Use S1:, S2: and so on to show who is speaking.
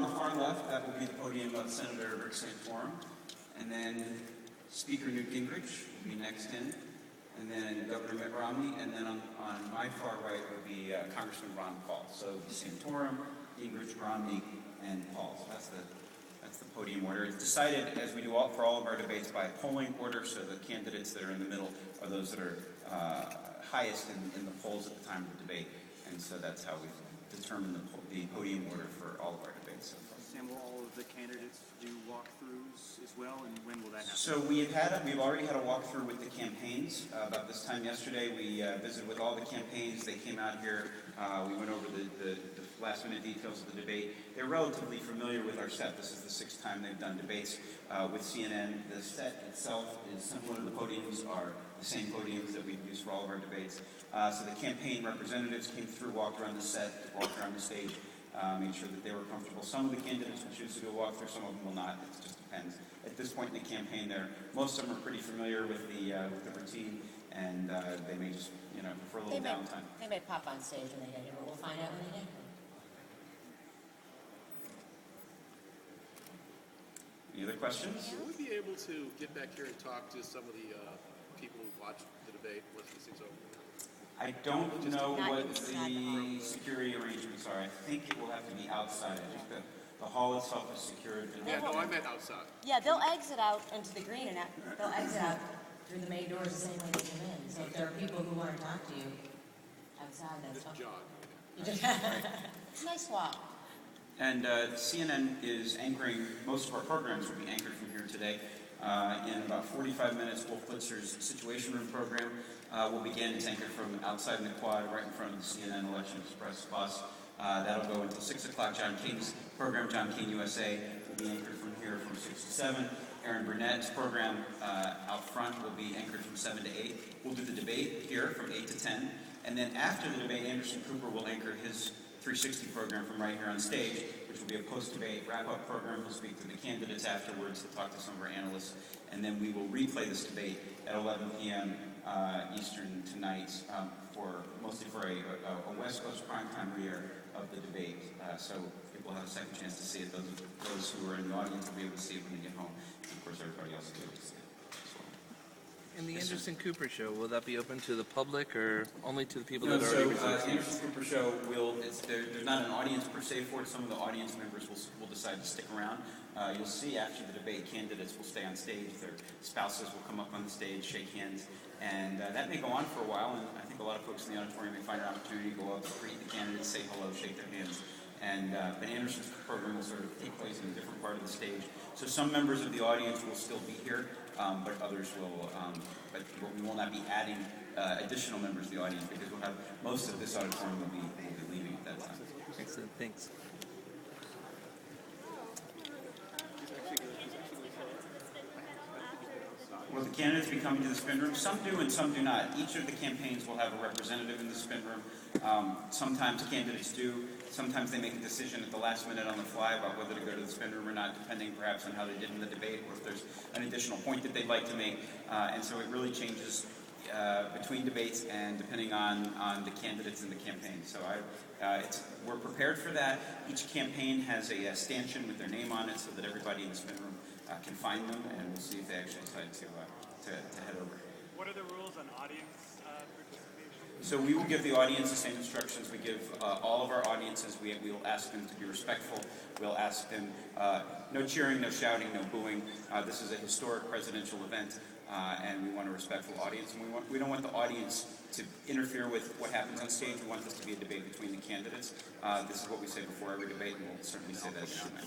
S1: on the far left, that will be the podium of Senator Rick Santorum. And then Speaker Newt Gingrich will be next in. And then Governor Mitt Romney. And then on my far right will be Congressman Ron Paul. So Santorum, Gingrich, Romney, and Paul. So that's the podium order. It's decided, as we do for all of our debates, by polling order. So the candidates that are in the middle are those that are highest in the polls at the time of the debate. And so that's how we've determined the podium order for all of our debates so far.
S2: And will all of the candidates do walkthroughs as well, and when will that happen?
S1: So we've already had a walkthrough with the campaigns. About this time yesterday, we visited with all the campaigns. They came out here. We went over the last-minute details of the debate. They're relatively familiar with our set. This is the sixth time they've done debates with CNN. The set itself is similar. The podiums are the same podiums that we've used for all of our debates. So the campaign representatives came through, walked around the set, walked around the stage, made sure that they were comfortable. Some of the candidates will choose to do a walkthrough, some of them will not. It just depends. At this point in the campaign, most of them are pretty familiar with the routine, and they may just, for a little downtime.
S3: They may pop on stage when they get here, but we'll find out when they get here.
S1: Any other questions?
S4: Will we be able to get back here and talk to some of the people who watched the debate once this thing's over?
S1: I don't know what the security arrangements are. I think it will have to be outside. I think the hall itself is secured.
S4: Yeah, no, I meant outside.
S3: Yeah, they'll exit out into the green, and they'll exit out through the main doors the same way they came in. So if there are people who want to talk to you outside, that's fine.
S4: Just jog.
S3: It's a nice walk.
S1: And CNN is anchoring, most of our programs will be anchored from here today. In about 45 minutes, Wolf Blitzer's Situation Room program will begin. It's anchored from outside in the quad, right in front of the CNN Election Express bus. That'll go until 6 o'clock. John King's program, John King USA, will be anchored from here from 6 to 7. Aaron Burnett's program out front will be anchored from 7 to 8. We'll do the debate here from 8 to 10. And then after the debate, Anderson Cooper will anchor his 360 program from right here on stage, which will be a post-debate wrap-up program. We'll speak to the candidates afterwards, to talk to some of our analysts, and then we will replay this debate at 11 p.m. Eastern tonight, mostly for a West Coast primetime reair of the debate. So people have a second chance to see it. Those who are in the audience will be able to see it when they get home. And of course, everybody else will be able to see it.
S5: And the Anderson Cooper show, will that be open to the public or only to the people that are already
S1: the Anderson Cooper show there's not an audience per se for it. Some of the audience members will decide to stick around. You'll see after the debate, candidates will stay on stage. Their spouses will come up on the stage, shake hands, and that may go on for a while. And I think a lot of folks in the auditorium may find an opportunity to go up, greet the candidates, say hello, shake their hands. And but Anderson's program will sort of take place in a different part of the stage. So some members of the audience will still be here, but others will. But we will not be adding additional members to the audience because we'll have most of this auditorium will be leaving at that time.
S5: Excellent, thanks.
S1: Will the candidates be coming to the spin room? Some do and some do not. Each of the campaigns will have a representative in the spin room. Sometimes candidates do. Sometimes they make a decision at the last minute on the fly about whether to go to the spin room or not, depending perhaps on how they did in the debate or if there's an additional point that they'd like to make. And so it really changes between debates and depending on the candidates in the campaign. So we're prepared for that. Each campaign has a stanchion with their name on it so that everybody in the spin room can find them, and we'll see if they actually decide to head over.
S2: What are the rules on audience participation?
S1: So we will give the audience the same instructions we give all of our audiences. We will ask them to be respectful. We'll ask them no cheering, no shouting, no booing. This is a historic presidential event, and we want a respectful audience. And we don't want the audience to interfere with what happens on stage. We want this to be a debate between the candidates. This is what we say before every debate, and we'll certainly say that now.